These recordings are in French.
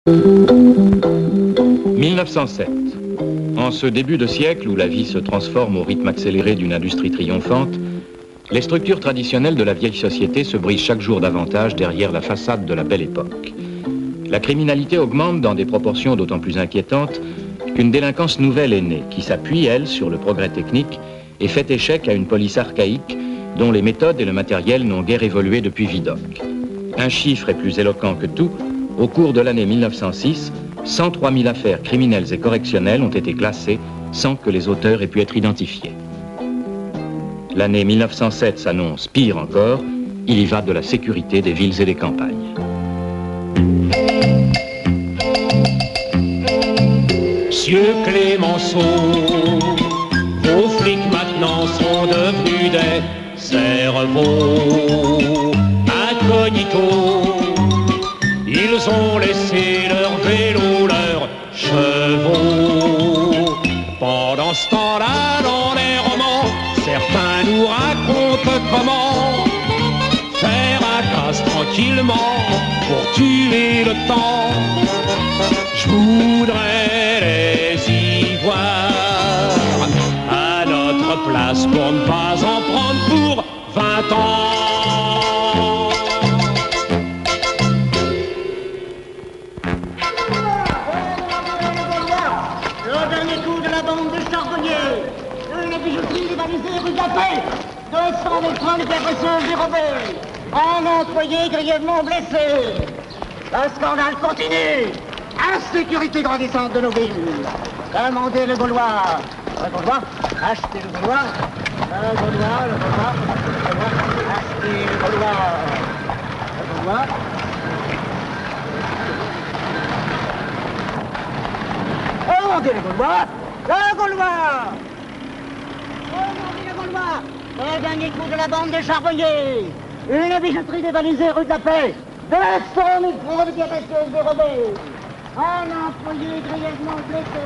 1907. En ce début de siècle où la vie se transforme au rythme accéléré d'une industrie triomphante, les structures traditionnelles de la vieille société se brisent chaque jour davantage derrière la façade de la belle époque. La criminalité augmente dans des proportions d'autant plus inquiétantes qu'une délinquance nouvelle est née, qui s'appuie, elle, sur le progrès technique et fait échec à une police archaïque dont les méthodes et le matériel n'ont guère évolué depuis Vidocq. Un chiffre est plus éloquent que tout. Au cours de l'année 1906, 103 000 affaires criminelles et correctionnelles ont été classées sans que les auteurs aient pu être identifiés. L'année 1907 s'annonce pire encore. Il y va de la sécurité des villes et des campagnes. Monsieur Clémenceau, vos flics maintenant sont devenus des cerveaux incognito. Ils ont laissé leur vélo, leurs chevaux. Pendant ce temps-là, dans les romans, certains nous racontent comment faire un casse tranquillement pour tuer le temps. Je voudrais les y voir à notre place pour ne pas en prendre pour 20 ans. Le dernier coup de la bande de charbonniers. Une bijouterie dévalisée rue de la Paix. 200 000 francs de précieuse dérobés. Un employé grièvement blessé. Le scandale continue. Insécurité grandissante de nos villes. Demandez le Gaulois. Le Gaulois, achetez le Gaulois. Le Gaulois, le Gaulois, le Gaulois, achetez le Gaulois. Le Gaulois. Demandez le Gaulois. Le Gaulois. Demandez le Gaulois. Le dernier coup de la bande des charbonniers. Une bijouterie dévalisée rue de la Paix. 200 000 francs de pierres précieuses dérobées. Un employé grièvement blessé.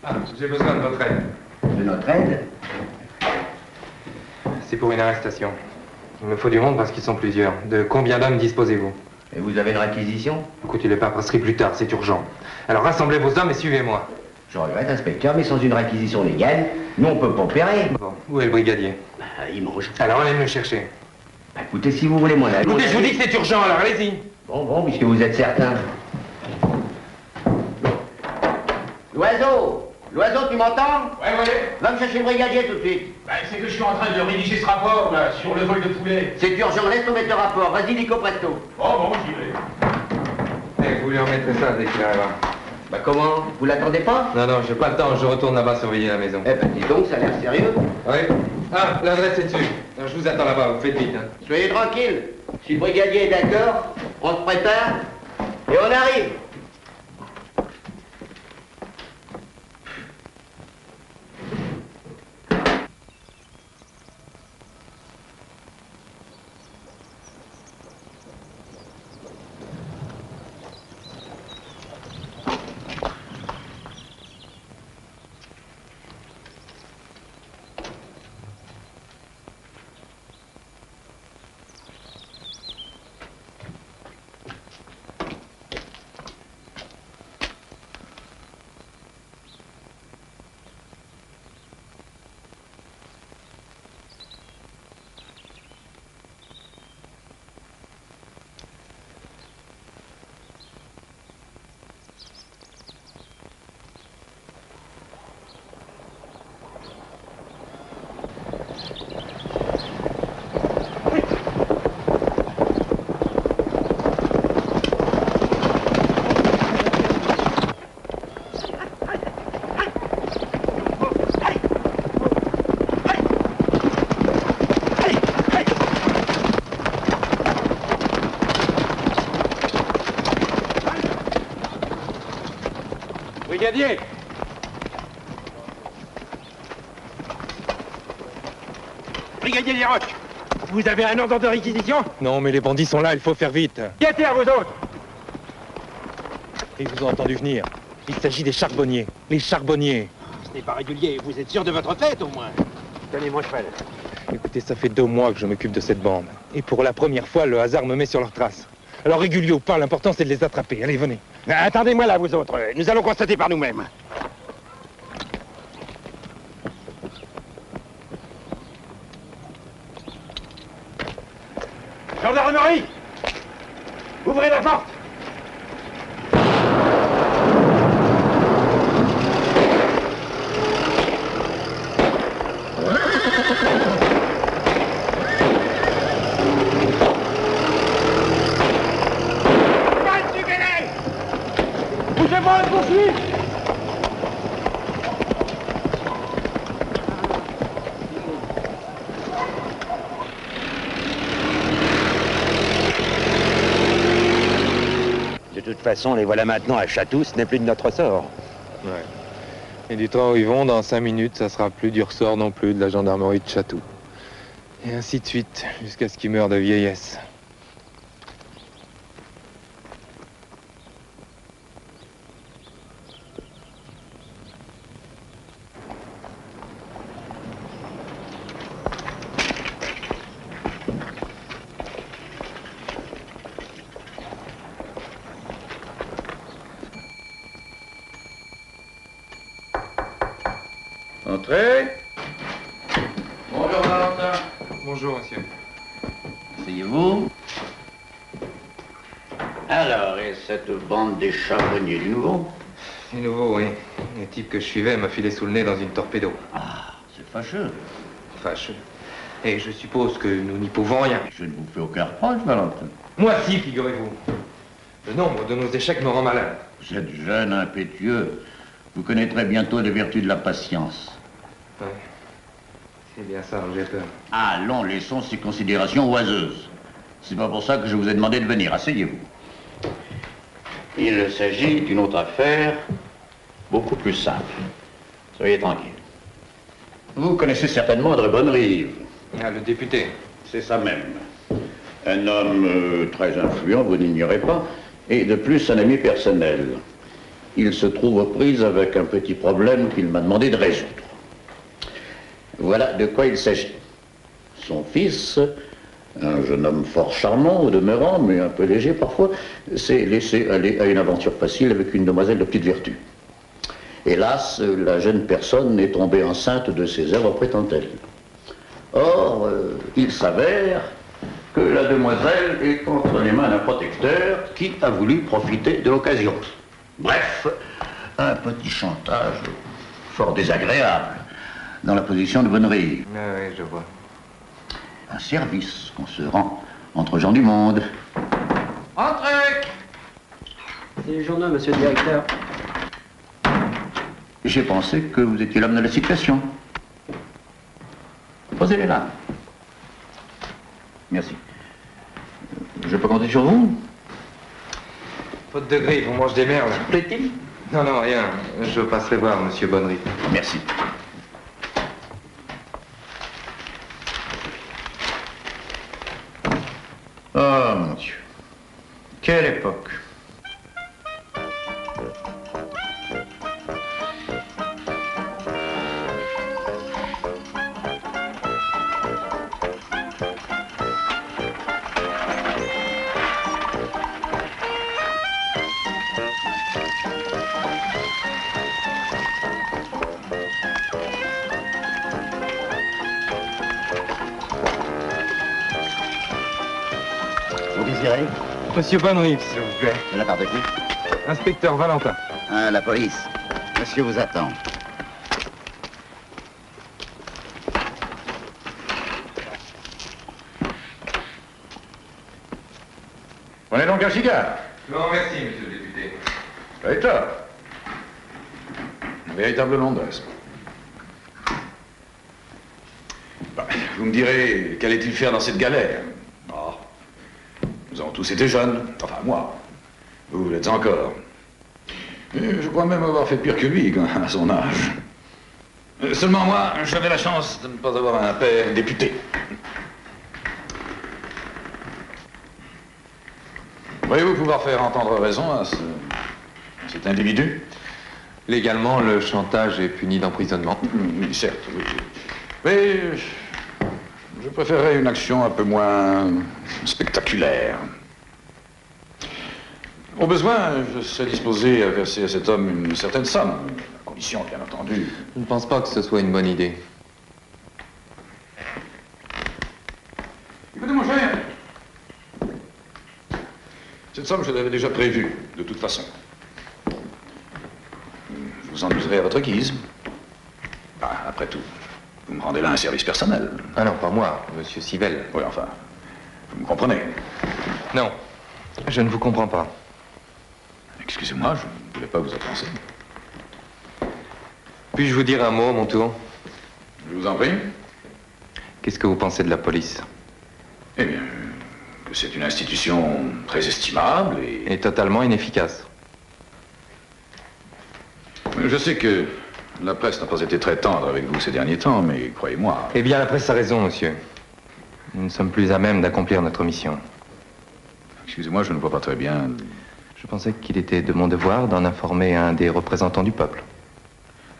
Ah, j'ai besoin de votre aide. De notre aide? C'est pour une arrestation. Il me faut du monde parce qu'ils sont plusieurs. De combien d'hommes disposez-vous? Et vous avez une réquisition? Écoutez, le pape passerait plus tard, c'est urgent. Alors rassemblez vos hommes et suivez-moi. Je regrette, inspecteur, mais sans une réquisition légale, nous on peut pas opérer. Bon, où est le brigadier? Il mange. Alors allez me le chercher. Bah, écoutez, si vous voulez mon avis... Écoutez, je vous dis que c'est urgent, alors allez-y. Bon, puisque vous êtes certain. L'oiseau! L'oiseau, tu m'entends? Ouais. Va me chercher le brigadier tout de suite. Bah, c'est que je suis en train de rédiger ce rapport, là, sur le vol de poulet. C'est urgent, laisse tomber le rapport. Vas-y, Nico Presto. Bon, j'y vais. Eh, vous lui remettrez ça dès qu'il arrivera. Bah comment? Vous l'attendez pas? Non, j'ai pas le temps, je retourne là-bas surveiller la maison. Eh ben dis donc, ça a l'air sérieux. Oui. Ah, l'adresse est dessus. Alors, je vous attends là-bas, vous faites vite. Hein. Soyez tranquille. Si le brigadier est d'accord, on se prépare et on arrive. Brigadier! Brigadier Liroc, vous avez un ordre de réquisition? Non, mais les bandits sont là, il faut faire vite. Qui à terre, vous autres? Ils vous ont entendu venir. Il s'agit des charbonniers. Les charbonniers. Ce n'est pas régulier, vous êtes sûr de votre fête, au moins? Tenez, mon cheval. Écoutez, ça fait 2 mois que je m'occupe de cette bande. Et pour la première fois, le hasard me met sur leurs traces. Alors régulier ou pas, l'important c'est de les attraper. Allez, venez. Attendez-moi là, vous autres. Nous allons constater par nous-mêmes. Gendarmerie! Ouvrez la porte! Bougez-moi, je poursuis! De toute façon, les voilà maintenant à Chatou, ce n'est plus de notre sort. Ouais. Et du temps où ils vont, dans 5 minutes, ça sera plus du ressort non plus de la gendarmerie de Chatou. Et ainsi de suite, jusqu'à ce qu'ils meurent de vieillesse. Entrez. Bonjour, Valentin. Bonjour, monsieur. Asseyez-vous. Alors, et cette bande des charbonniers du nouveau? C'est nouveau, oui. Le type que je suivais m'a filé sous le nez dans une torpédo. Ah, c'est fâcheux. Fâcheux. Et je suppose que nous n'y pouvons rien. Je ne vous fais aucun reproche, Valentin. Moi si, figurez-vous. Le nombre de nos échecs me rend malade. Vous êtes jeune, impétueux. Vous connaîtrez bientôt les vertus de la patience. Ouais. C'est bien ça, j'ai peur. Allons, laissons ces considérations oiseuses. C'est pas pour ça que je vous ai demandé de venir. Asseyez-vous. Il s'agit d'une autre affaire, beaucoup plus simple. Soyez tranquille. Vous connaissez certainement André Bonnerive. Ah, le député. C'est ça même. Un homme très influent, vous n'ignorez pas. Et de plus, un ami personnel. Il se trouve aux prises avec un petit problème qu'il m'a demandé de résoudre. Voilà de quoi il s'agit. Son fils, un jeune homme fort charmant au demeurant, mais un peu léger parfois, s'est laissé aller à une aventure facile avec une demoiselle de petite vertu. Hélas, la jeune personne est tombée enceinte de ses œuvres, prétend-elle. Or, il s'avère que la demoiselle est entre les mains d'un protecteur qui a voulu profiter de l'occasion. Bref, un petit chantage fort désagréable dans la position de Bonnery. Ah oui, je vois. Un service qu'on se rend entre gens du monde. Entrez! C'est les journaux, monsieur le directeur. J'ai pensé que vous étiez l'homme de la situation. Posez-les là. Merci. Je peux compter sur vous? Faute de grille, on mange des merles. Plaît-il? Non, non, rien. Je passerai voir monsieur Bonnery. Merci. Oh mon Dieu. Quelle époque. Vous désirez? Monsieur Bonnery, s'il vous plaît. De la part de qui? Inspecteur Valentin. Ah, la police. Monsieur vous attend. Prenez donc un cigare. Non, merci, monsieur le député. Pas tort. Une véritable Londresse. Vous me direz, qu'allait-il faire dans cette galère? Oh, nous avons tous été jeunes. Enfin, moi. Vous l'êtes encore. Et je crois même avoir fait pire que lui, à son âge. Seulement moi, j'avais la chance de ne pas avoir un père député. Voyez-vous pouvoir faire entendre raison à cet individu? Légalement, le chantage est puni d'emprisonnement. Oui, certes, oui. Mais je préférerais une action un peu moins spectaculaire. Au besoin, je serais disposé à verser à cet homme une certaine somme, à condition, bien entendu. Je ne pense pas que ce soit une bonne idée. Écoutez, mon cher, cette somme, je l'avais déjà prévue, de toute façon. Je vous en userai à votre guise. Ah, après tout, vous me rendez là un service personnel. Ah non, pas moi, monsieur Sivelle. Oui, enfin, vous me comprenez. Non, je ne vous comprends pas. Excusez-moi, je ne voulais pas vous offenser. Puis-je vous dire un mot, à mon tour? Je vous en prie. Qu'est-ce que vous pensez de la police? Eh bien, que c'est une institution très estimable et totalement inefficace. Je sais que la presse n'a pas été très tendre avec vous ces derniers temps, mais croyez-moi... Eh bien, la presse a raison, monsieur. Nous ne sommes plus à même d'accomplir notre mission. Excusez-moi, je ne vois pas très bien... Je pensais qu'il était de mon devoir d'en informer un des représentants du peuple.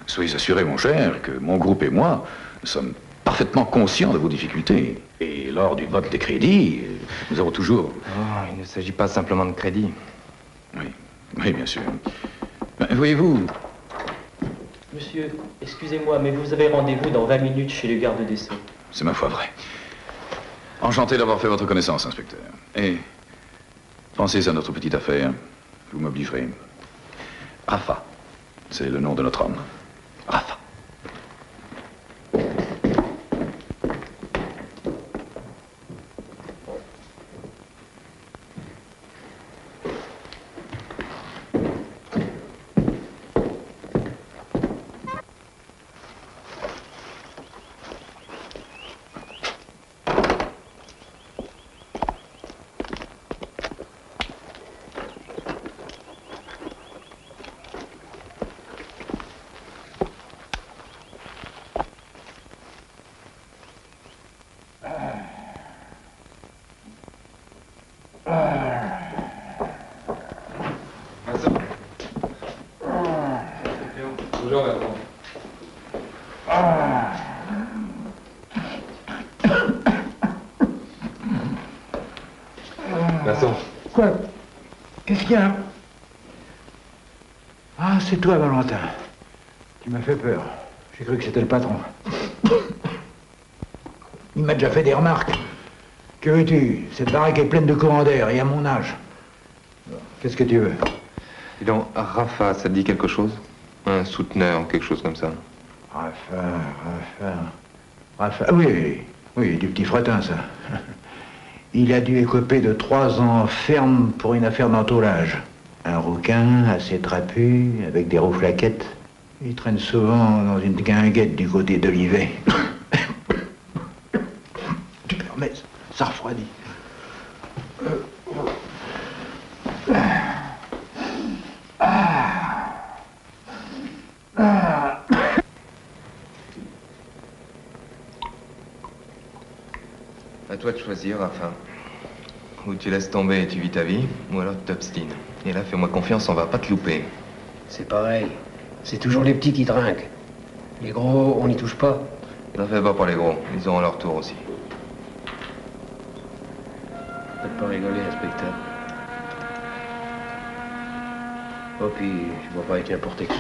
Soyez assuré, mon cher, que mon groupe et moi sommes parfaitement conscients de vos difficultés. Et lors du vote des crédits, nous avons toujours... Oh, il ne s'agit pas simplement de crédit. Oui, oui, bien sûr. Ben, voyez-vous... Monsieur, excusez-moi, mais vous avez rendez-vous dans 20 minutes chez le garde des Sceaux. C'est ma foi vrai. Enchanté d'avoir fait votre connaissance, inspecteur. Et pensez à notre petite affaire. Vous m'obligerez. Rafa, c'est le nom de notre homme. Rafa. Masson. Quoi? Qu'est-ce qu'il y a? Ah, c'est toi, Valentin. Tu m'as fait peur. J'ai cru que c'était le patron. Il m'a déjà fait des remarques. Que veux-tu? Cette baraque est pleine de courants d'air, et à mon âge. Qu'est-ce que tu veux? Dis donc, Rafa, ça te dit quelque chose? Un souteneur, quelque chose comme ça. Rafa, oui, du petit fretin, ça. Il a dû écoper de 3 ans ferme pour une affaire d'entaulage. Un rouquin, assez trapu, avec des rouflaquettes. Il traîne souvent dans une guinguette du côté d'Olivet. Tu permets, ça refroidit. À toi de choisir, Rafa. Ou tu laisses tomber et tu vis ta vie, ou alors tu t'obstines. Et là, fais-moi confiance, on va pas te louper. C'est pareil. C'est toujours les petits qui trinquent. Les gros, on n'y touche pas. N'en fais pas pour les gros, ils auront leur tour aussi. Faites pas rigoler, inspecteur. Oh, puis, je vois pas avec n'importe qui.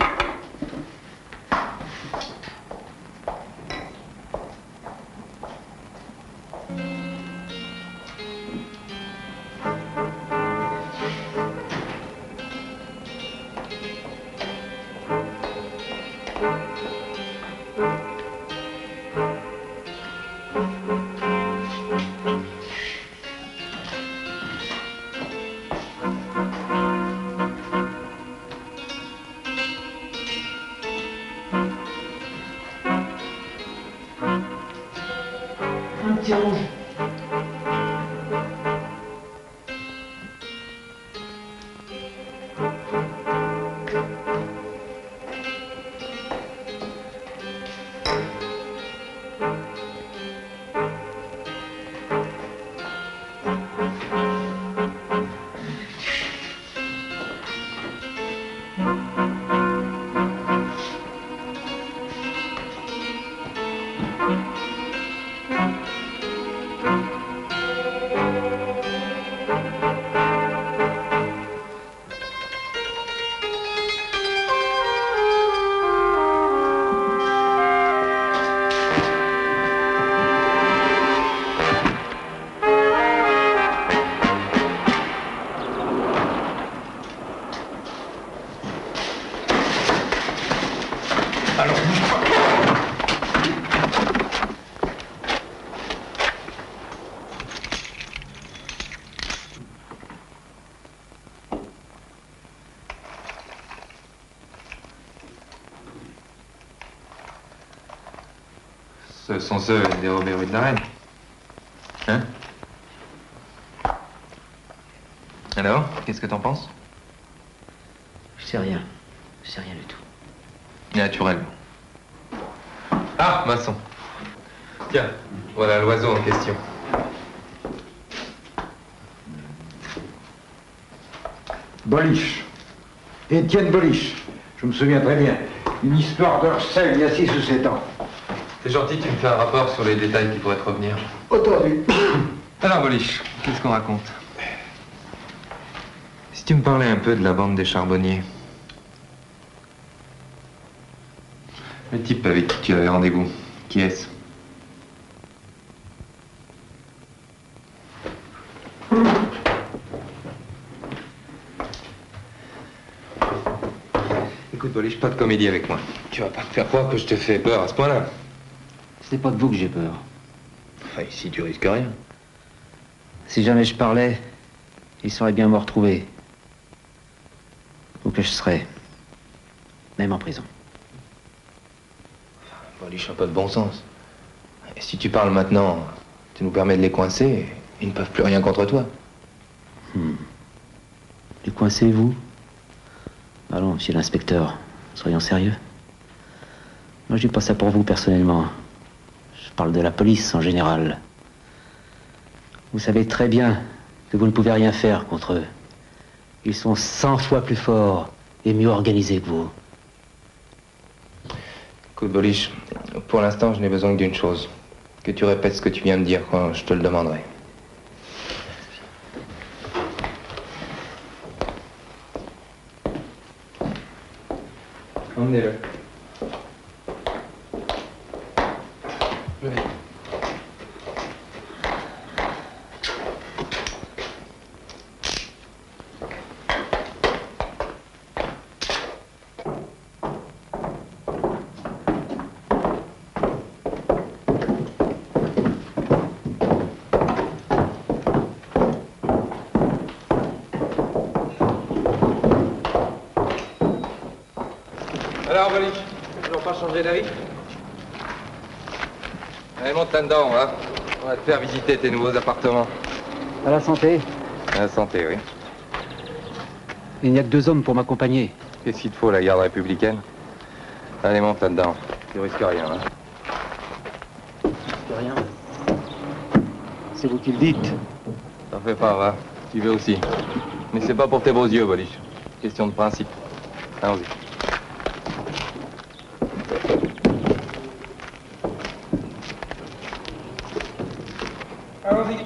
Ce sont ceux dérobés rue de la Reine. Hein? Alors, qu'est-ce que t'en penses? Je sais rien. Je sais rien du tout. Naturellement. Ah, Masson. Tiens, voilà l'oiseau en question. Boliche. Étienne Boliche. Je me souviens très bien. Une histoire d'Orsay il y a 6 ou 7 ans. C'est gentil, tu me fais un rapport sur les détails qui pourraient te revenir. Entendu. Alors, Boliche, qu'est-ce qu'on raconte? Si tu me parlais un peu de la bande des charbonniers. Le type avec qui tu avais rendez-vous, qui est-ce? Écoute, Boliche, pas de comédie avec moi. Tu vas pas me faire croire que je te fais peur à ce point-là. Ce n'est pas de vous que j'ai peur. Enfin, ici, tu risques rien. Si jamais je parlais, il saurait bien me retrouver. Ou que je serais. Même en prison. Boliche, un peu de bon sens. Et si tu parles maintenant, tu nous permets de les coincer et ils ne peuvent plus rien contre toi. Les coincez, vous? Allons, monsieur l'inspecteur, soyons sérieux. Moi, je dis pas ça pour vous, personnellement. Je parle de la police, en général. Vous savez très bien que vous ne pouvez rien faire contre eux. Ils sont 100 fois plus forts et mieux organisés que vous. Écoute, Boliche, pour l'instant, je n'ai besoin que d'une chose. Que tu répètes ce que tu viens de dire quand je te le demanderai. Emmenez-le. Venez. Alors, Bolich, toujours pas changé d'avis? Allez, monte là-dedans, on va te faire visiter tes nouveaux appartements. À la santé. À la santé, oui. Il n'y a que 2 hommes pour m'accompagner. Qu'est-ce qu'il te faut, la garde républicaine? Allez, monte là-dedans. Tu risques rien, hein. Rien. C'est vous qui le dites. T'en fais pas, va. Tu veux aussi. Mais c'est pas pour tes beaux yeux, Bolich. Question de principe. Allons-y. Allons-y.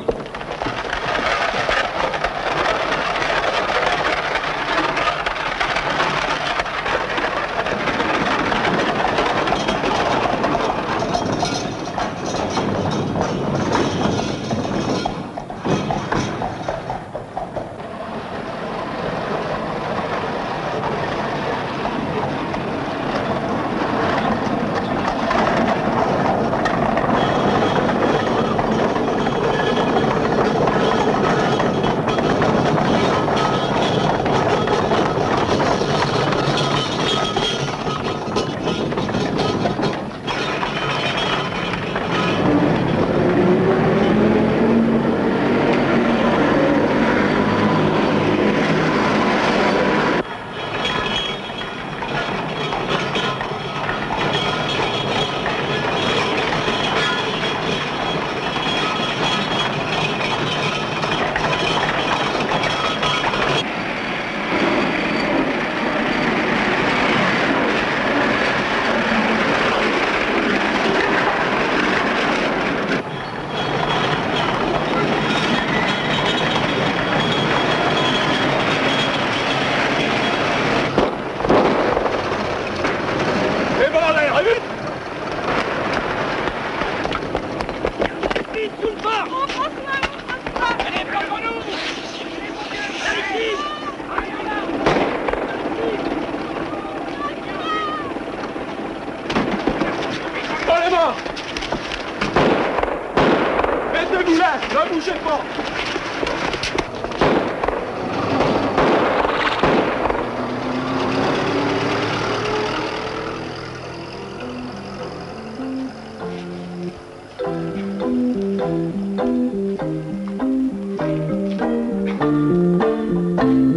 Mettez-vous là, ne bougez pas.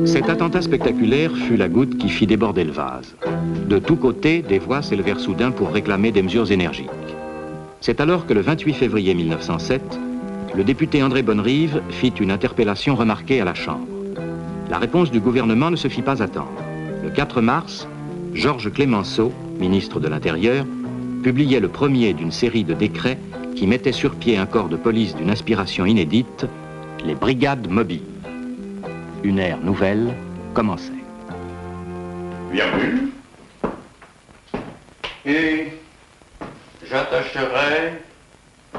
Cet attentat spectaculaire fut la goutte qui fit déborder le vase. De tous côtés, des voix s'élevèrent soudain pour réclamer des mesures énergiques. C'est alors que le 28 février 1907, le député André Bonnerive fit une interpellation remarquée à la Chambre. La réponse du gouvernement ne se fit pas attendre. Le 4 mars, Georges Clemenceau, ministre de l'Intérieur, publiait le premier d'une série de décrets qui mettaient sur pied un corps de police d'une inspiration inédite, les brigades mobiles. Une ère nouvelle commençait. Bienvenue. Et j'attacherai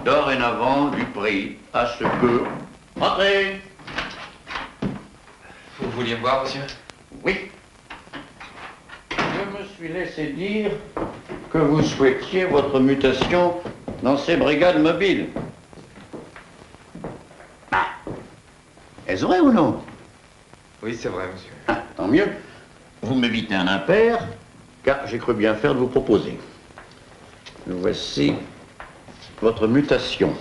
dorénavant du prix à ce que... Entrez. Vous vouliez me voir, monsieur? Oui. Je me suis laissé dire que vous souhaitiez votre mutation dans ces brigades mobiles. Ah. Est-ce vrai ou non? Oui, c'est vrai, monsieur. Ah, tant mieux. Vous m'évitez un impair, car j'ai cru bien faire de vous proposer. Voici votre mutation.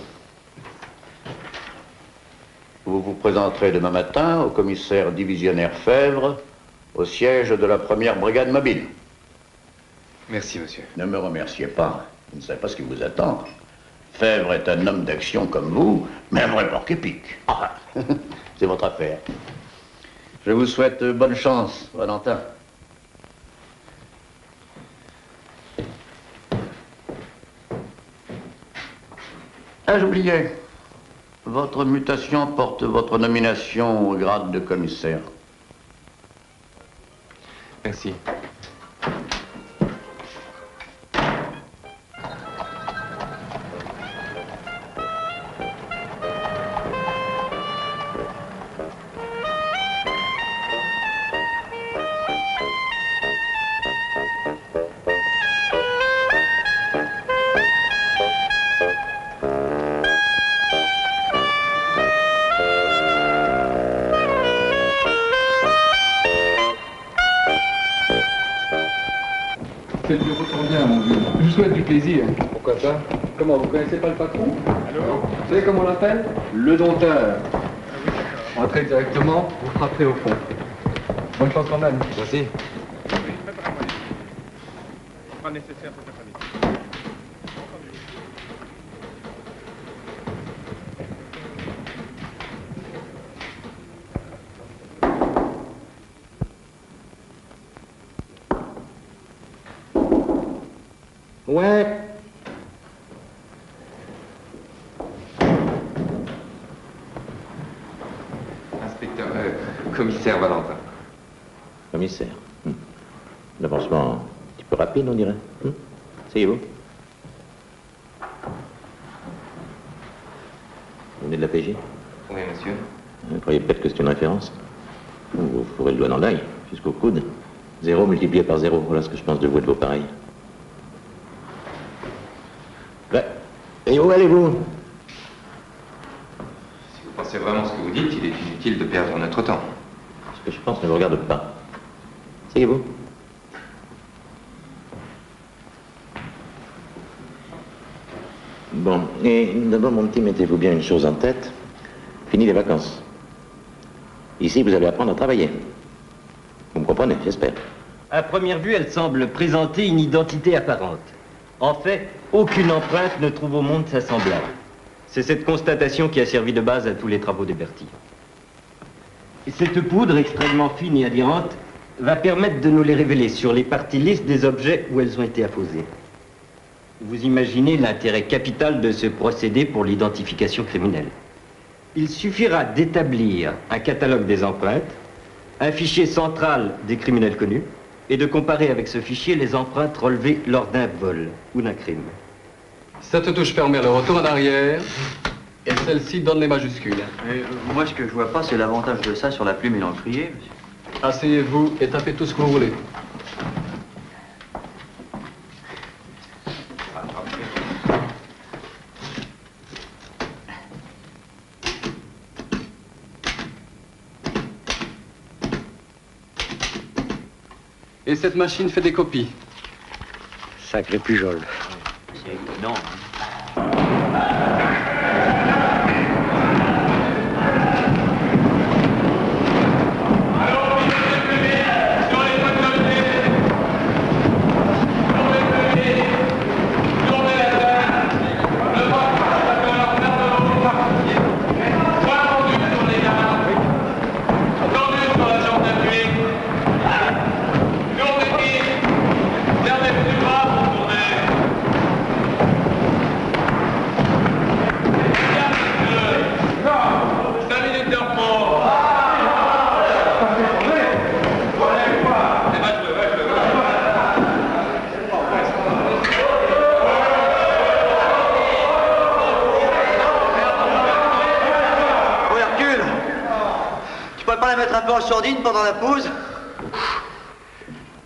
Vous vous présenterez demain matin au commissaire divisionnaire Fèvre, au siège de la première brigade mobile. Merci, monsieur. Ne me remerciez pas. Vous ne savez pas ce qui vous attend. Fèvre est un homme d'action comme vous, mais un vrai porc-épic. Ah, c'est votre affaire. Je vous souhaite bonne chance, Valentin. Ah, j'oubliais. Votre mutation porte votre nomination au grade de commissaire. Merci. que le bureau tourne bien, mon vieux. Je vous souhaite du plaisir. Pourquoi ça? Comment, vous connaissez pas le patron? Alors, vous savez comment on l'appelle? Le dompteur. Entrez directement, vous frapperez au fond. Bonne chance quand même. Merci. Pas nécessaire pour ta famille. Ouais. Inspecteur, commissaire Valentin. Commissaire. L'avancement un petit peu rapide, on dirait. Asseyez-vous. Vous venez de la PJ? Oui, monsieur. Vous croyez peut-être que c'est une référence? Vous ferez le doigt dans l'œil, jusqu'au coude. 0 multiplié par 0, voilà ce que je pense de vous et de vos pareils. Ouais. Et où allez-vous? Si vous pensez vraiment ce que vous dites, il est inutile de perdre notre temps. Ce que je pense ne vous regarde pas. Asseyez-vous. Bon, et d'abord, mon petit, mettez-vous bien une chose en tête. Fini les vacances. Ici, vous allez apprendre à travailler. Vous me comprenez, j'espère. À première vue, elle semble présenter une identité apparente. En fait, aucune empreinte ne trouve au monde sa semblable. C'est cette constatation qui a servi de base à tous les travaux de Berthier. Et cette poudre extrêmement fine et adhérente va permettre de nous les révéler sur les parties lisses des objets où elles ont été apposées. Vous imaginez l'intérêt capital de ce procédé pour l'identification criminelle. Il suffira d'établir un catalogue des empreintes, un fichier central des criminels connus, et de comparer avec ce fichier les empreintes relevées lors d'un vol ou d'un crime. Cette touche permet le retour en arrière, et celle-ci donne les majuscules. Moi, ce que je vois pas, c'est l'avantage de ça sur la plume et l'encrier, monsieur. Asseyez-vous et tapez tout ce que vous voulez. Et cette machine fait des copies. Sacré pujol. C'est étonnant. Mettre un peu en sourdine pendant la pause.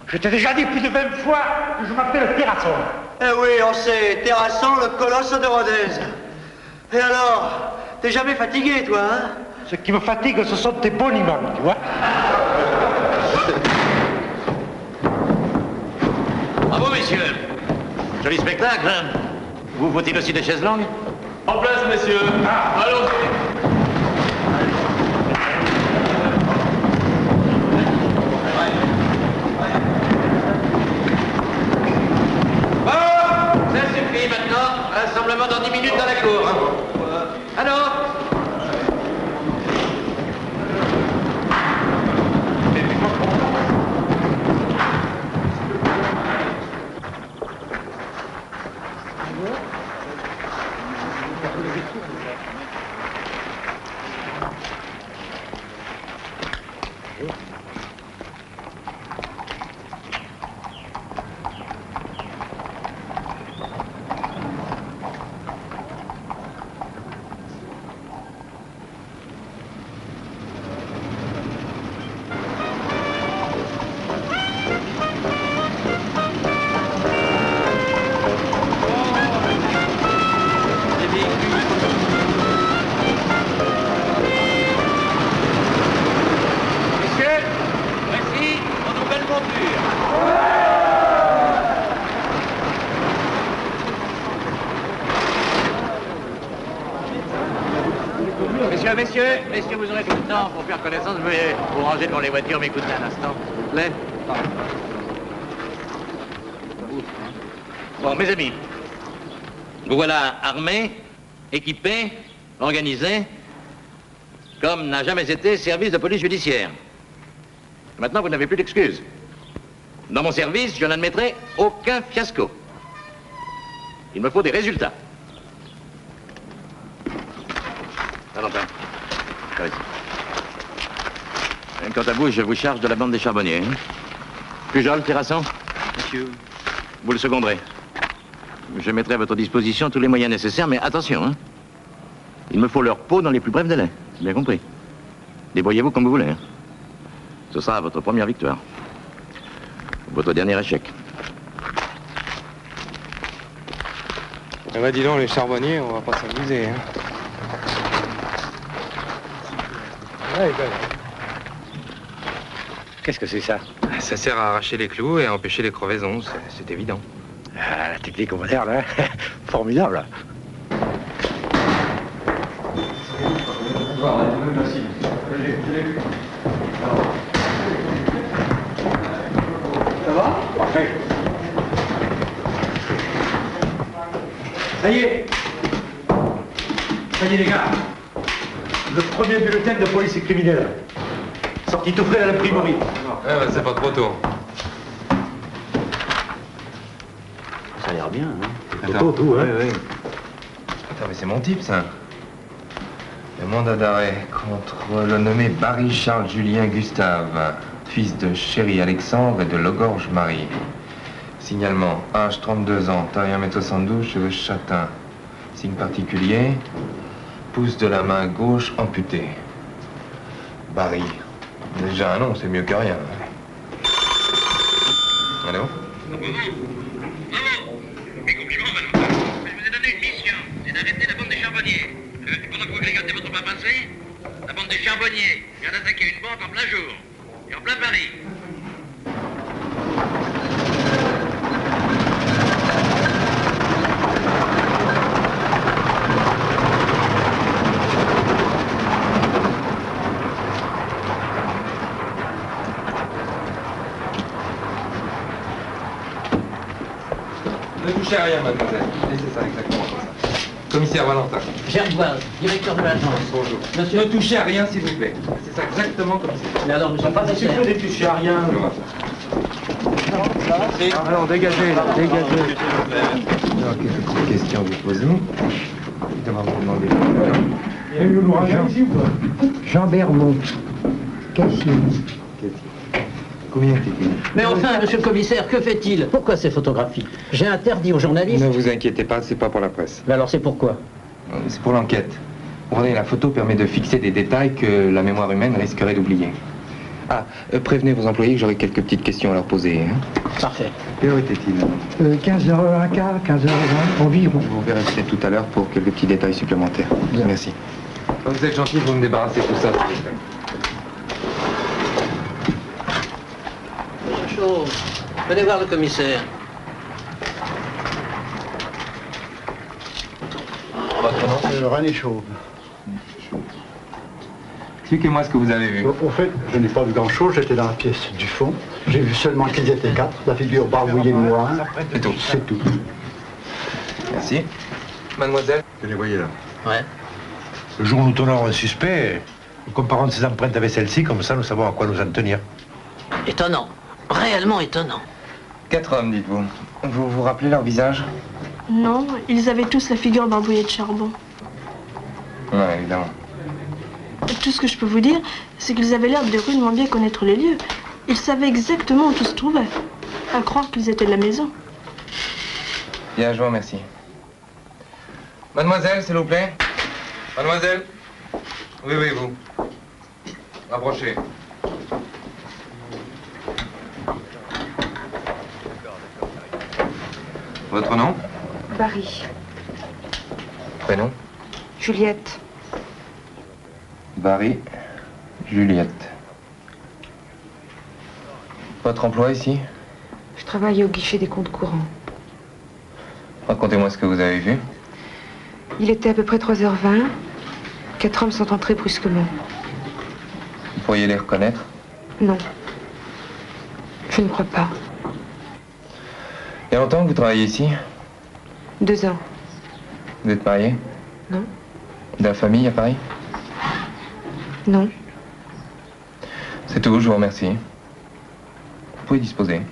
Je t'ai déjà dit plus de 20 fois que je m'appelle Terrasson. Eh oui, on sait, Terrasson, le colosse de Rodez. Et alors, t'es jamais fatigué, toi, hein? Ce qui me fatigue, ce sont tes boniments, tu vois. Bravo, messieurs. Joli spectacle, hein? Vous faut-il aussi des chaises longues? En place, messieurs. Allons-y. Maintenant, rassemblement dans 10 minutes dans la cour. Alors messieurs, vous aurez tout le temps pour faire connaissance. Je vais vous ranger devant les voitures, m'écoutez un instant, s'il vous plaît. Bon, mes amis, vous voilà armés, équipés, organisés, comme n'a jamais été service de police judiciaire. Maintenant, vous n'avez plus d'excuses. Dans mon service, je n'admettrai aucun fiasco. Il me faut des résultats. Valentin, par ici. Et quant à vous, je vous charge de la bande des charbonniers. Hein? Pujol, Terrasson? Monsieur. Vous le seconderez. Je mettrai à votre disposition tous les moyens nécessaires, mais attention, hein. Il me faut leur peau dans les plus brefs délais. Bien compris. Débrouillez-vous comme vous voulez. Hein. Ce sera votre première victoire. Votre dernier échec. Eh ben dis donc, les charbonniers, on va pas s'amuser. Hein. Ouais, ben. Qu'est-ce que c'est ça? Ça sert à arracher les clous et à empêcher les crevaisons, c'est évident. Ah, la technique moderne, hein. Formidable. Ça va? Parfait. Ça y est. Ça y est, les gars. Le premier bulletin de police et criminelle. Sorti tout frais à l'imprimerie. Ah, bah, c'est pas trop tôt. Ça a l'air bien, hein. Attends, tout, hein. oui. Attends, mais c'est mon type, ça. Le mandat d'arrêt contre le nommé Barry Charles Julien Gustave, fils de Chéri Alexandre et de Logorge Marie. Signalement, âge 32 ans, taille 1m72, cheveux châtains. Signe particulier, pouce de la main gauche amputé. Barry. Déjà un nom, c'est mieux que rien. Allô? Mes compliments, Valentin. Je vous ai donné une mission, c'est d'arrêter la bande des charbonniers. Pendant que vous grigotez votre pas passé, la bande des charbonniers vient d'attaquer une banque en plein jour et en plein Paris. Ne touchez à rien, mademoiselle. Laissez ça exactement comme ça. Commissaire Valentin. Gerboise, directeur de l'agence. Bonjour. Monsieur... Ne touchez à rien, s'il vous plaît. C'est ça exactement comme c'est. Mais alors, monsieur, pas Il suffit de toucher à rien. Alors, dégagez, là, dégagez. Alors, quelques petites questions à vous poser. Évidemment, vous demandez. Il y a eu l'ouragan ici ou pas? Jean Bermond. Cassier. Combien était-il? Mais enfin, monsieur le commissaire, que fait-il? Pourquoi ces photographies? J'ai interdit aux journalistes. Ne vous inquiétez pas, c'est pas pour la presse. Mais alors, c'est pourquoi? C'est pour l'enquête. Regardez, la photo permet de fixer des détails que la mémoire humaine risquerait d'oublier. Ah, prévenez vos employés que j'aurai quelques petites questions à leur poser. Hein. Parfait. Quelle heure était-il? 15h15, 15h20 environ. Vous verrez peut-être tout à l'heure pour quelques petits détails supplémentaires. Bien. Merci. Vous êtes gentil, vous me débarrassez de tout ça. Monsieur Chaud, venez voir le commissaire. Votre nom? René Chauve. Expliquez-moi ce que vous avez vu. Au fait, je n'ai pas vu grand-chose, j'étais dans la pièce du fond. J'ai vu seulement qu'ils étaient 4, la figure barbouillée de noir. C'est tout. C'est tout. Merci. Mademoiselle? Vous les voyez là. Ouais. Le jour où nous tenons un suspect, nous comparons ses empreintes avec celle-ci, comme ça nous savons à quoi nous en tenir. Étonnant. Réellement étonnant. 4 hommes, dites-vous. Vous vous rappelez leur visage? Non, ils avaient tous la figure barbouillée de charbon. Ouais, évidemment. Tout ce que je peux vous dire, c'est qu'ils avaient l'air de rudement bien connaître les lieux. Ils savaient exactement où tout se trouvait. À croire qu'ils étaient de la maison. Bien, je vous remercie. Mademoiselle, s'il vous plaît. Mademoiselle? Oui, vous. Rapprochez. Votre nom? Barry. Prénom? Juliette. Barry, Juliette. Votre emploi ici? Je travaille au guichet des comptes courants. Racontez-moi ce que vous avez vu. Il était à peu près 3h20. 4 hommes sont entrés brusquement. Vous pourriez les reconnaître? Non. Je ne crois pas. Il y a longtemps que vous travaillez ici? 2 ans. Vous êtes marié? Non. De la famille à Paris? Non. C'est tout, je vous remercie. Vous pouvez disposer.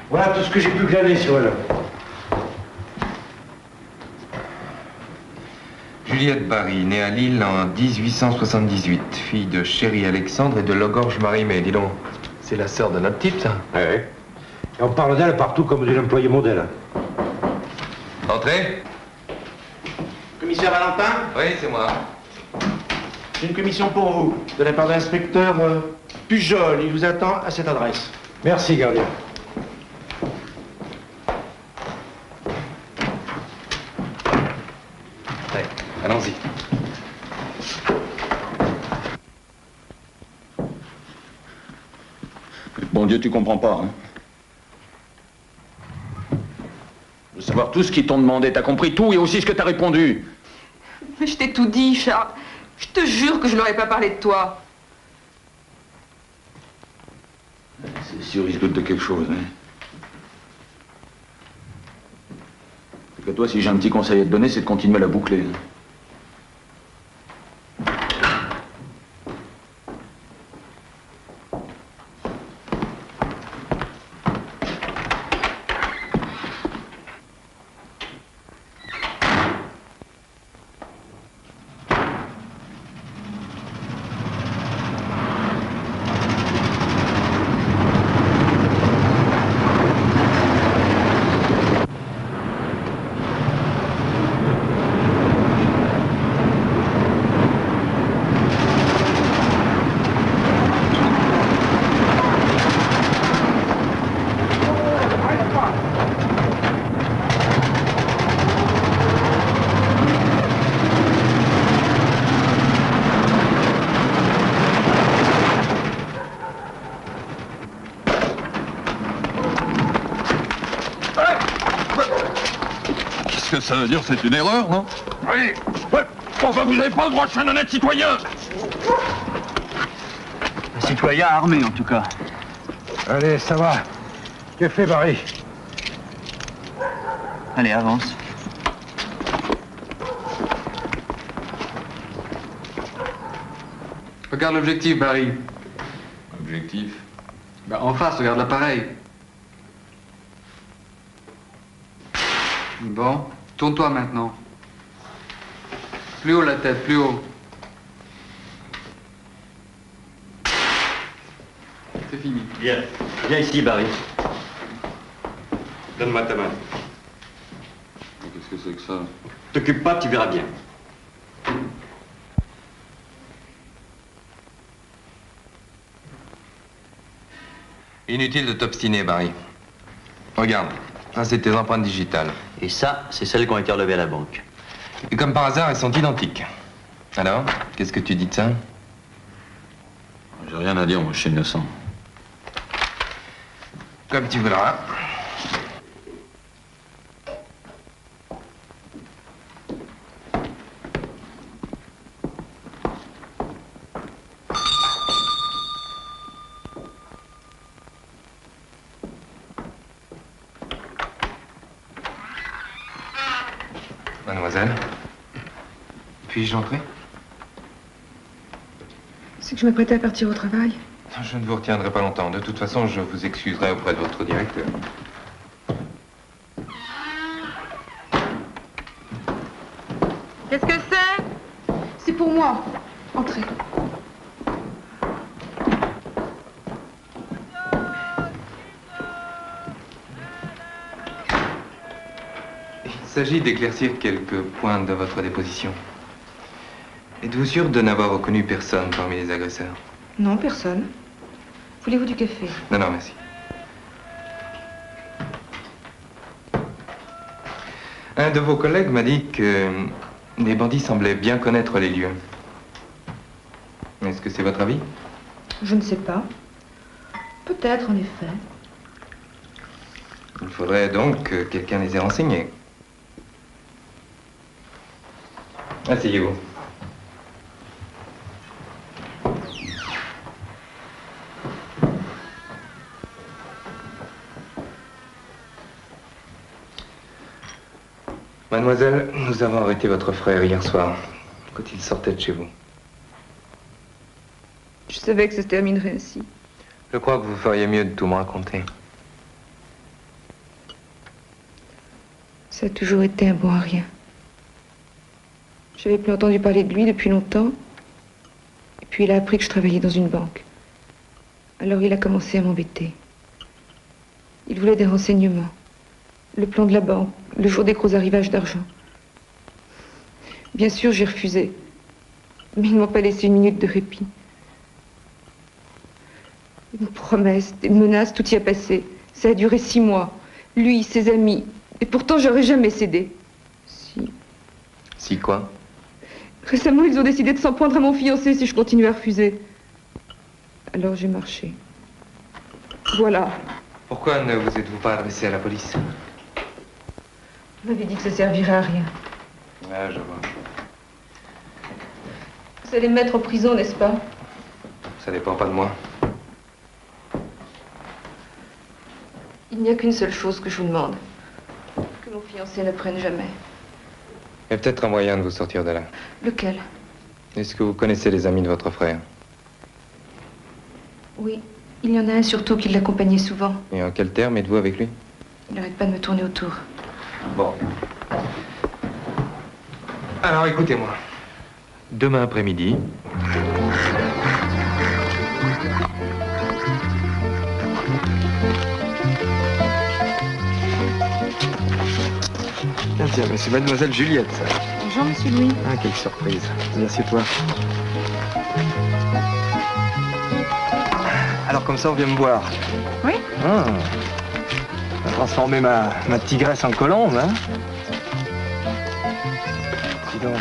Voilà tout ce que j'ai pu glaner sur elle. Juliette Barry, née à Lille en 1878, fille de Chéri Alexandre et de Logorge Marie. Mais dis donc, c'est la sœur de notre type, ça? Oui. Et on parle d'elle partout comme d'une employée modèle. Entrez. Commissaire Valentin? Oui, c'est moi. J'ai une commission pour vous, de la part de l'inspecteur Pujol. Il vous attend à cette adresse. Merci, gardien. Allons-y. Bon Dieu, tu comprends pas, hein? Je veux savoir tout ce qu'ils t'ont demandé. T'as compris tout et aussi ce que t'as répondu. Mais je t'ai tout dit, Charles. Je te jure que je n'aurais pas parlé de toi. C'est sûr, ils se doutent de quelque chose, hein? Que toi, si j'ai un petit conseil à te donner, c'est de continuer à la boucler. Hein. Qu'est-ce que ça veut dire? C'est une erreur, non? Oui. Ouais. Enfin, vous n'avez pas le droit de faire un honnête citoyen. Un citoyen armé, en tout cas. Allez, ça va. Que fait Barry? Allez, avance. Regarde l'objectif, Barry. Objectif? Ben, en face, regarde l'appareil. Bon, tourne-toi maintenant. Plus haut la tête, plus haut. C'est fini. Viens. Viens ici, Barry. Donne-moi ta main. Qu'est-ce que c'est que ça? T'occupe pas, tu verras bien. Inutile de t'obstiner, Barry. Regarde, ça c'est tes empreintes digitales. Et ça, c'est celles qui ont été relevées à la banque. Et comme par hasard, elles sont identiques. Alors, qu'est-ce que tu dis de ça? J'ai rien à dire, moi, je suis innocent. Comme tu voudras. Mademoiselle, puis-je entrer? C'est que je m'apprêtais à partir au travail. Je ne vous retiendrai pas longtemps. De toute façon, je vous excuserai auprès de votre directeur. Qu'est-ce que c'est? C'est pour moi. Entrez. Il s'agit d'éclaircir quelques points de votre déposition. Êtes-vous sûr de n'avoir reconnu personne parmi les agresseurs? Non, personne. Voulez-vous du café? Non, non, merci. Un de vos collègues m'a dit que les bandits semblaient bien connaître les lieux. Est-ce que c'est votre avis? Je ne sais pas. Peut-être, en effet. Il faudrait donc que quelqu'un les ait renseignés. Asseyez-vous. Mademoiselle, nous avons arrêté votre frère hier soir, quand il sortait de chez vous. Je savais que ça se terminerait ainsi. Je crois que vous feriez mieux de tout me raconter. Ça a toujours été un bon à rien. J'avais plus entendu parler de lui depuis longtemps. Et puis il a appris que je travaillais dans une banque. Alors il a commencé à m'embêter. Il voulait des renseignements. Le plan de la banque, le jour des gros arrivages d'argent. Bien sûr, j'ai refusé. Mais ils ne m'ont pas laissé une minute de répit. Une promesse, des menaces, tout y a passé. Ça a duré 6 mois. Lui, ses amis. Et pourtant, j'aurais jamais cédé. Si. Si quoi? Récemment, ils ont décidé de s'en prendre à mon fiancé si je continuais à refuser. Alors j'ai marché. Voilà. Pourquoi ne vous êtes-vous pas adressé à la police? Vous m'avez dit que ça servirait à rien. Ah, je vois. Vous allez me mettre en prison, n'est-ce pas? Ça dépend pas de moi. Il n'y a qu'une seule chose que je vous demande. Que mon fiancé ne prenne jamais. Il y a peut-être un moyen de vous sortir de là. Lequel? Est-ce que vous connaissez les amis de votre frère? Oui. Il y en a un surtout qui l'accompagnait souvent. Et en quel terme êtes-vous avec lui? Il n'arrête pas de me tourner autour. Bon. Alors écoutez-moi. Demain après-midi, tiens, mais c'est mademoiselle Juliette, ça. Bonjour, monsieur Louis. Ah, quelle surprise. Assieds-toi. Alors comme ça, on vient me voir. Oui. Ah. On va transformer ma tigresse en colombe, hein. Dis donc,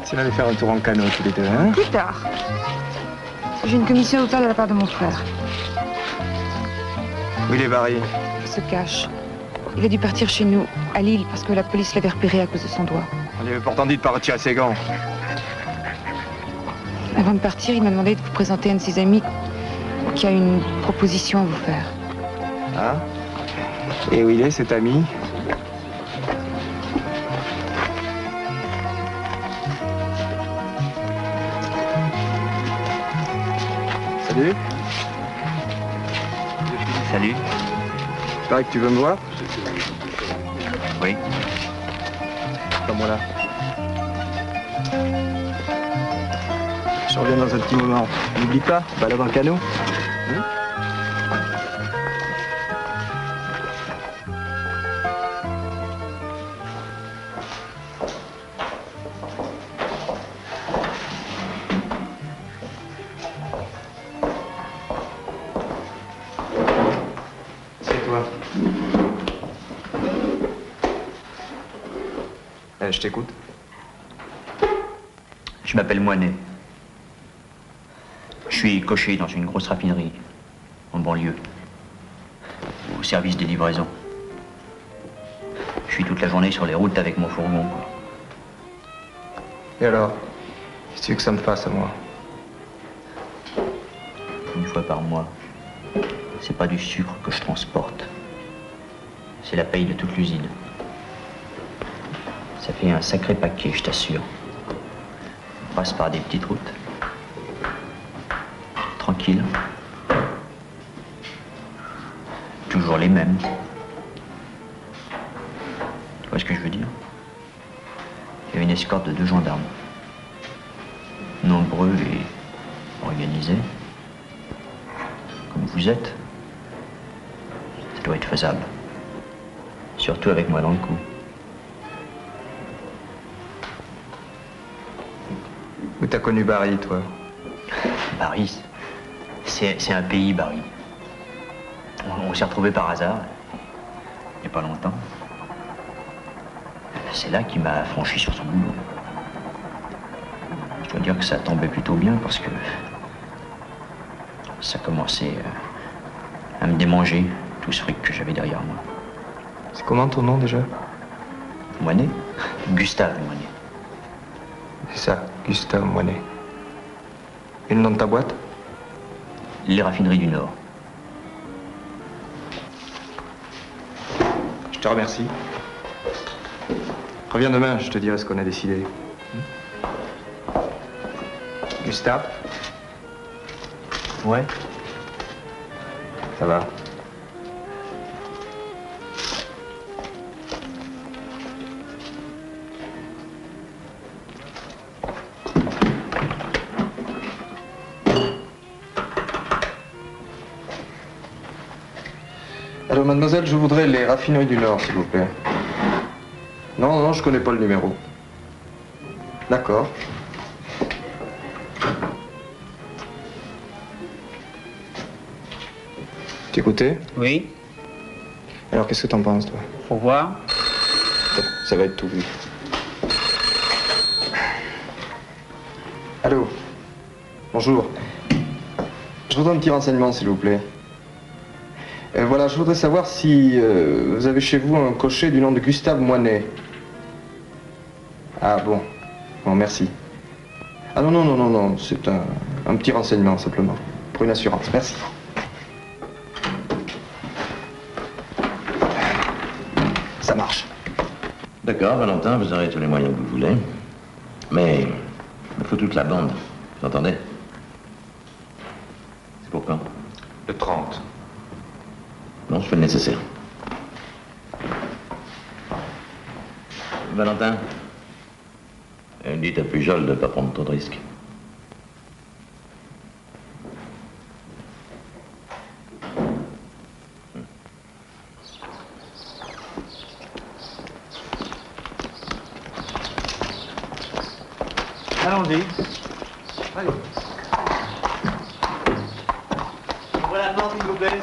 si on allait faire un tour en canot tous les deux, hein. Plus tard. J'ai une commission d'auteur de la part de mon frère. Où il est barré? Il se cache. Il a dû partir chez nous, à Lille, parce que la police l'avait repéré à cause de son doigt. On lui avait pourtant dit de ne pas retirer ses gants. Avant de partir, il m'a demandé de vous présenter un de ses amis qui a une proposition à vous faire. Ah? Et où il est, cet ami? Salut. Salut. Il paraît que tu veux me voir? Oui. Comme voilà. Je reviens dans un petit moment. N'oublie pas, balade en canot. C'est toi. Je t'écoute. Je m'appelle Moinet. Je suis cocher dans une grosse raffinerie, en banlieue, au service des livraisons. Je suis toute la journée sur les routes avec mon fourgon, quoi. Et alors, qu'est-ce que tu veux que ça me fasse à moi? Une fois par mois, c'est pas du sucre que je transporte. C'est la paye de toute l'usine. Ça fait un sacré paquet, je t'assure. On passe par des petites routes. Tranquille. Toujours les mêmes. Tu vois ce que je veux dire? Il y avait une escorte de 2 gendarmes. nombreux et organisés, comme vous êtes, ça doit être faisable. Surtout avec moi dans le coup. Où t'as connu Barry, toi? Barry, c'est un pays, Barry. On s'est retrouvés par hasard, il n'y a pas longtemps. C'est là qu'il m'a franchi sur son boulot. Je dois dire que ça tombait plutôt bien parce que ça commençait à me démanger, tout ce fric que j'avais derrière moi. C'est comment ton nom déjà? Moinet? Gustave Moinet. C'est ça, Gustave Moinet. Et le nom de ta boîte? Les raffineries du Nord. Je te remercie. Reviens demain, je te dirai ce qu'on a décidé. Gustave? Ouais. Ça va? Alors, mademoiselle, je voudrais les raffineries du Nord, s'il vous plaît. Non, non, je connais pas le numéro. D'accord. T'écoutais? Oui. Alors, qu'est-ce que t'en penses, toi? Faut voir. Ça va être tout vu. Allô? Bonjour. Je voudrais un petit renseignement, s'il vous plaît. Voilà, je voudrais savoir si vous avez chez vous un cocher du nom de Gustave Moinet. Ah bon. Bon, merci. Ah non, non, non, non, non, c'est un petit renseignement, simplement. Pour une assurance, merci. Ça marche. D'accord, Valentin, vous aurez tous les moyens que vous voulez. Mais il me faut toute la bande. Vous entendez? C'est pour quand? Le 30. Non, je fais le nécessaire. Valentin, dites à Pujol de ne pas prendre trop de risques. Allons-y. Allez. Ouvrez la porte, s'il vous plaît.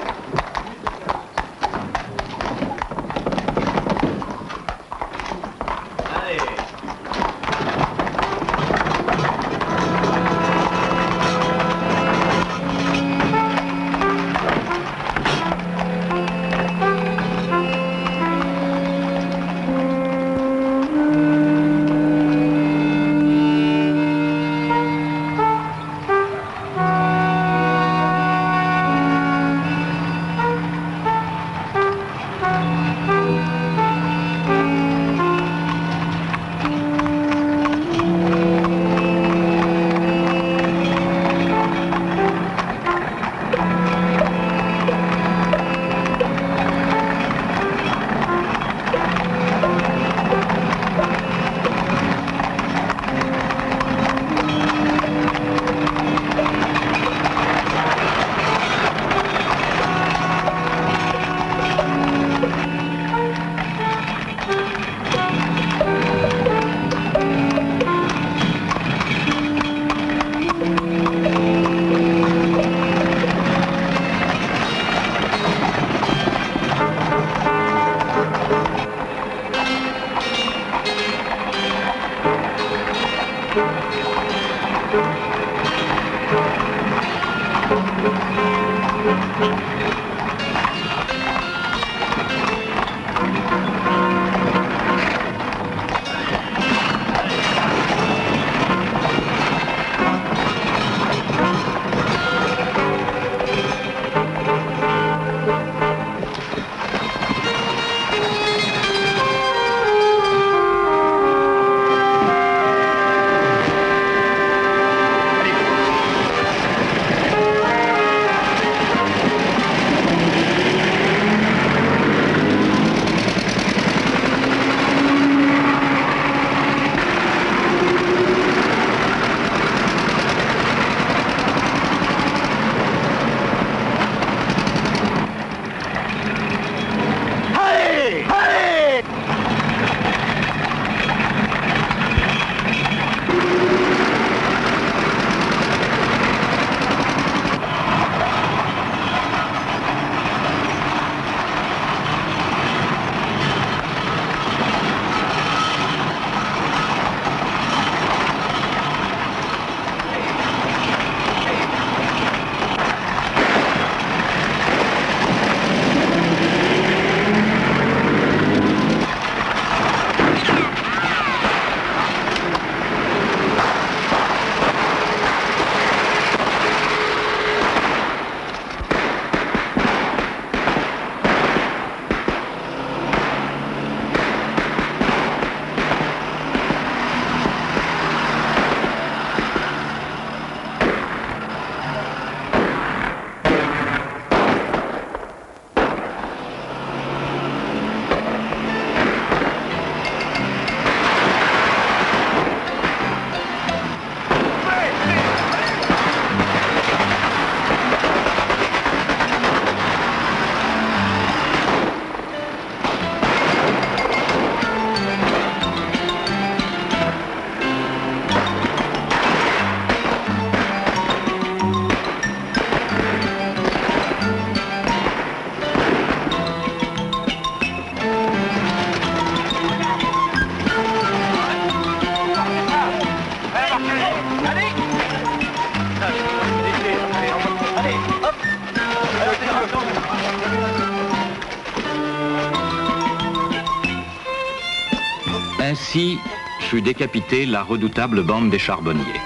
Ici fut décapitée la redoutable bande des charbonniers.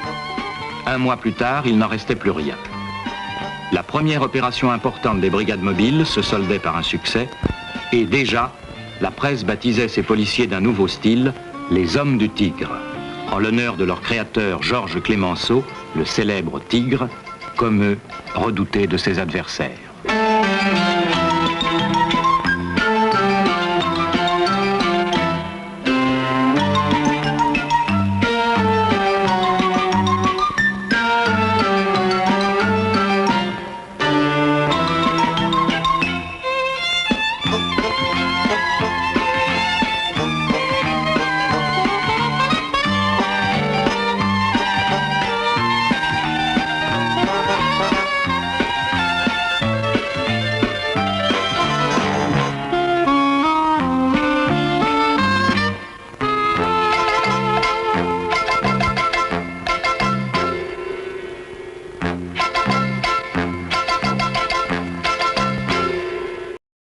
Un mois plus tard, il n'en restait plus rien. La première opération importante des brigades mobiles se soldait par un succès, et déjà, la presse baptisait ces policiers d'un nouveau style, les hommes du Tigre, en l'honneur de leur créateur Georges Clémenceau, le célèbre Tigre, comme eux, redouté de ses adversaires.